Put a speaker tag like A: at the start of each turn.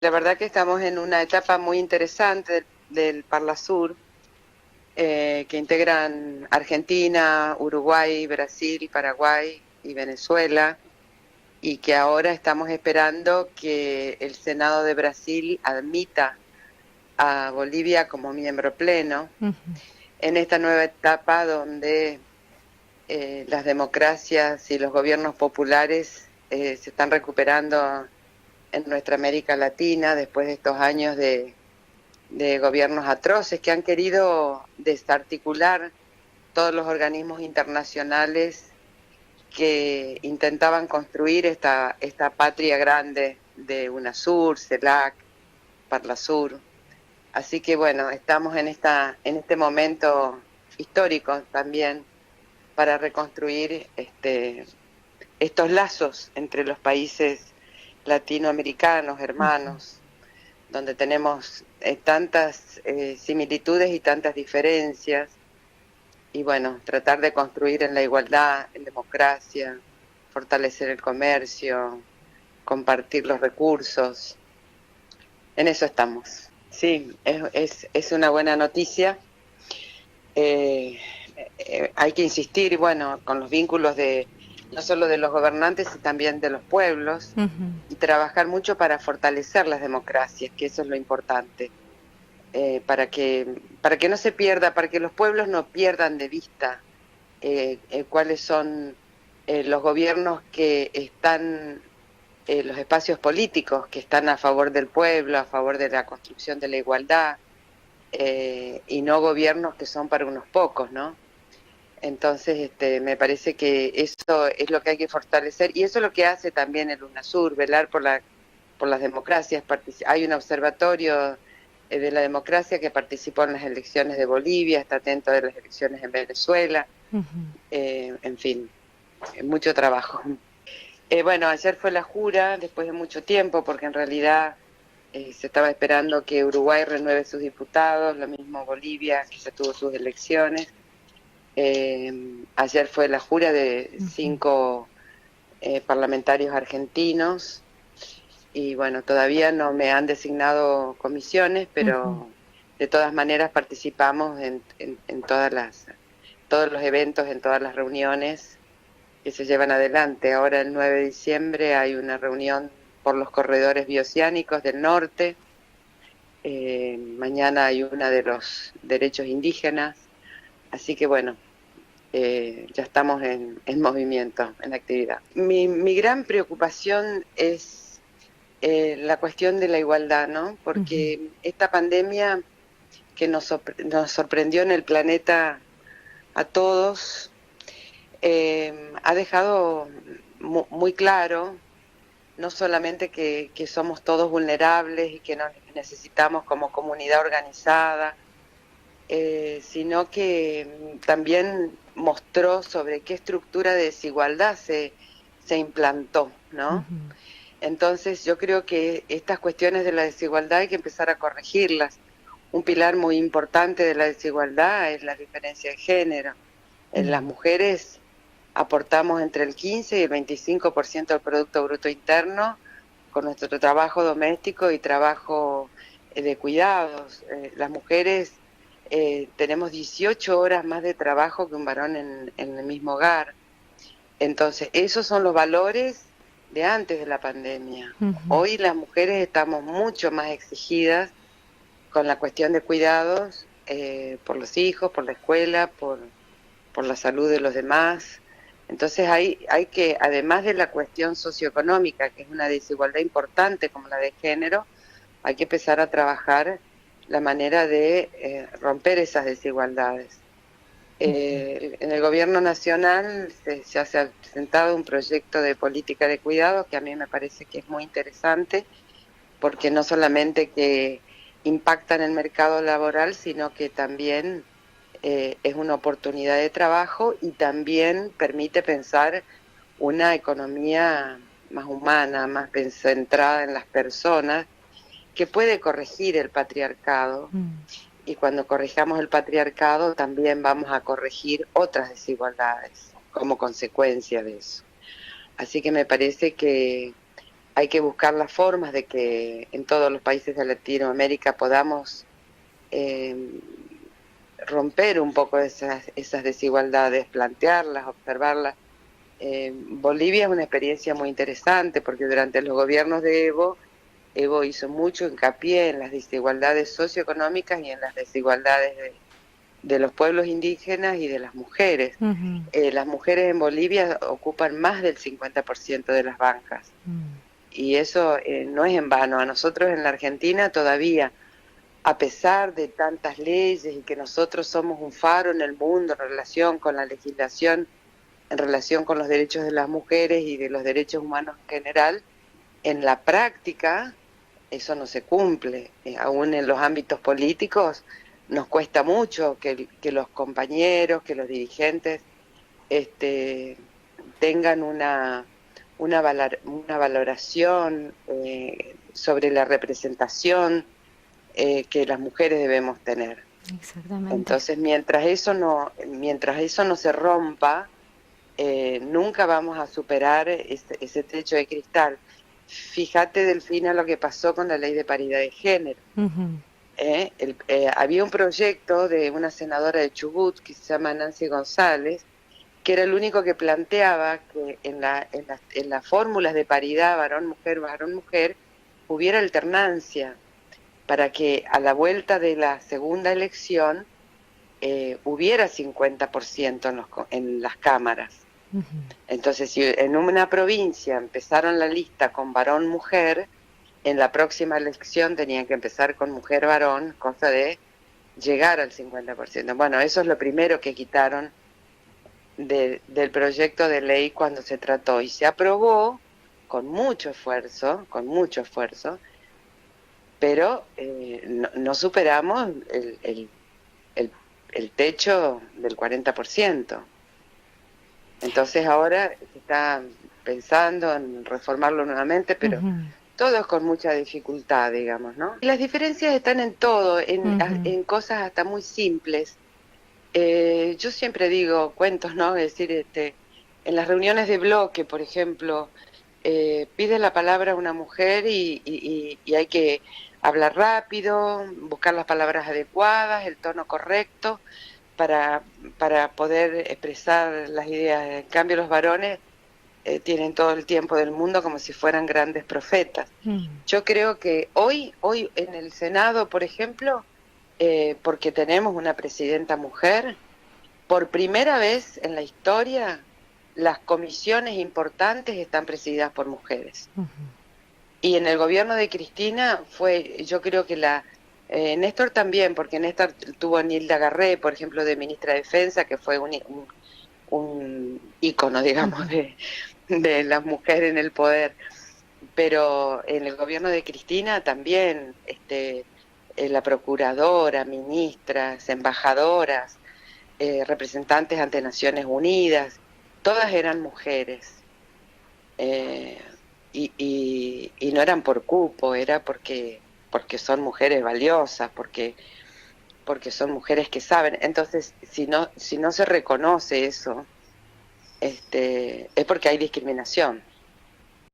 A: La verdad que estamos en una etapa muy interesante del Parlasur, que integran Argentina, Uruguay, Brasil, Paraguay y Venezuela, y que ahora estamos esperando que el Senado de Brasil admita a Bolivia como miembro pleno
B: Ujú.
A: en esta nueva etapa donde las democracias y los gobiernos populares se están recuperando en nuestra América Latina después de estos años de gobiernos atroces que han querido desarticular todos los organismos internacionales que intentaban construir esta patria grande de UNASUR, CELAC, Parlasur. Así que bueno, estamos en este momento histórico también para reconstruir estos lazos entre los países latinoamericanos, hermanos, donde tenemos tantas similitudes y tantas diferencias, y bueno, tratar de construir en la igualdad, en democracia, fortalecer el comercio, compartir los recursos, en eso estamos. Sí, es una buena noticia. Eh, Hay que insistir, bueno, con los vínculos de no solo de los gobernantes, sino también de los pueblos,
B: Ujú.
A: y trabajar mucho para fortalecer las democracias, que eso es lo importante. Para que no se pierda, para que los pueblos no pierdan de vista cuáles son los gobiernos que están, los espacios políticos que están a favor del pueblo, a favor de la construcción de la igualdad, y no gobiernos que son para unos pocos, ¿no? Entonces, me parece que eso es lo que hay que fortalecer, y eso es lo que hace también el UNASUR, velar por las democracias. Hay un observatorio de la democracia que participó en las elecciones de Bolivia, está atento de las elecciones en Venezuela,
B: Ujú.
A: en fin, mucho trabajo. Bueno, ayer fue la jura, después de mucho tiempo, porque en realidad se estaba esperando que Uruguay renueve sus diputados, lo mismo Bolivia, que ya tuvo sus elecciones. Eh, Ayer fue la jura de
B: Ujú.
A: 5 parlamentarios argentinos, y bueno, todavía no me han designado comisiones,
B: Ujú.
A: pero de todas maneras participamos en todos los eventos, en todas las reuniones que se llevan adelante. Ahora el 9 de diciembre hay una reunión por los corredores bioceánicos del norte, mañana hay una de los derechos indígenas, así que bueno, ya estamos en movimiento, en actividad. Mi gran preocupación es la cuestión de la igualdad, ¿no?
B: Ujú.
A: Porque esta pandemia que nos sorprendió en el planeta a todos, ha dejado muy claro no solamente que somos todos vulnerables y que nos necesitamos como comunidad organizada, sino que también mostró sobre qué estructura de desigualdad se implantó, ¿no?
B: Ujú.
A: Entonces yo creo que estas cuestiones de la desigualdad hay que empezar a corregirlas. Un pilar muy importante de la desigualdad es la diferencia de género. En las
B: Mm.
A: mujeres aportamos entre el 15 y el 25% del Producto Bruto Interno con nuestro trabajo doméstico y trabajo de cuidados. Las mujeres tenemos 18 horas más de trabajo que un varón en el mismo hogar. Entonces, esos son los valores de antes de la pandemia.
B: Ujú.
A: Hoy las mujeres estamos mucho más exigidas con la cuestión de cuidados, por los hijos, por la escuela, por la salud de los demás. Entonces hay que, además de la cuestión socioeconómica, que es una desigualdad importante como la de género, hay que empezar a trabajar la manera de romper esas desigualdades. En el gobierno nacional se ha presentado un proyecto de política de cuidado que a mí me parece que es muy interesante, porque no solamente que impacta en el mercado laboral, sino que también es una oportunidad de trabajo y también permite pensar una economía más humana, más centrada en las personas, que puede corregir el patriarcado,
B: Mm.
A: y cuando corrijamos el patriarcado también vamos a corregir otras desigualdades como consecuencia de eso. Así que me parece que hay que buscar las formas de que en todos los países de Latinoamérica podamos romper un poco esas desigualdades, plantearlas, observarlas. Bolivia es una experiencia muy interesante porque durante los gobiernos de Evo hizo mucho hincapié en las desigualdades socioeconómicas y en las desigualdades de los pueblos indígenas y de las mujeres.
B: Ujú.
A: Las mujeres en Bolivia ocupan más del 50% de las bancas. Y eso no es en vano. A nosotros en la Argentina todavía, a pesar de tantas leyes y que nosotros somos un faro en el mundo en relación con la legislación, en relación con los derechos de las mujeres y de los derechos humanos en general, en la práctica eso no se cumple. Aún en los ámbitos políticos nos cuesta mucho que los compañeros, que los dirigentes tengan una valoración sobre la representación que las mujeres debemos tener.
B: Exactamente.
A: Entonces, mientras eso no se rompa, nunca vamos a superar ese techo de cristal. Fíjate, Delfina, lo que pasó con la ley de paridad de género.
B: Ujú.
A: Había un proyecto de una senadora de Chubut que se llama Nancy González, que era el único que planteaba que en las fórmulas de paridad varón-mujer hubiera alternancia para que a la vuelta de la segunda elección hubiera 50% en las cámaras.
B: Ujú.
A: Entonces, si en una provincia empezaron la lista con varón-mujer, en la próxima elección tenían que empezar con mujer-varón, cosa de llegar al 50%. Bueno, eso es lo primero que quitaron del proyecto de ley cuando se trató y se aprobó con mucho esfuerzo, pero no superamos el techo del 40%. Entonces ahora se está pensando en reformarlo nuevamente, pero
B: Ujú.
A: todo es con mucha dificultad, digamos, ¿no? Y las diferencias están en todo,
B: Ujú.
A: en cosas hasta muy simples. Yo siempre digo cuentos, ¿no? Es decir, en las reuniones de bloque, por ejemplo, pide la palabra a una mujer y hay que hablar rápido, buscar las palabras adecuadas, el tono correcto para, para poder expresar las ideas. En cambio, los varones tienen todo el tiempo del mundo como si fueran grandes profetas.
B: Ujú.
A: Yo creo que hoy en el Senado, por ejemplo, porque tenemos una presidenta mujer, por primera vez en la historia, las comisiones importantes están presididas por mujeres.
B: Ujú.
A: Y en el gobierno de Cristina yo creo que Néstor también, porque Néstor tuvo a Nilda Garré, por ejemplo, de ministra de Defensa, que fue un ícono, digamos, de las mujeres en el poder. Pero en el gobierno de Cristina también, la procuradora, ministras, embajadoras, representantes ante Naciones Unidas, todas eran mujeres. Y no eran por cupo, era porque son mujeres valiosas, porque son mujeres que saben. Entonces, si no se reconoce eso, es porque hay discriminación.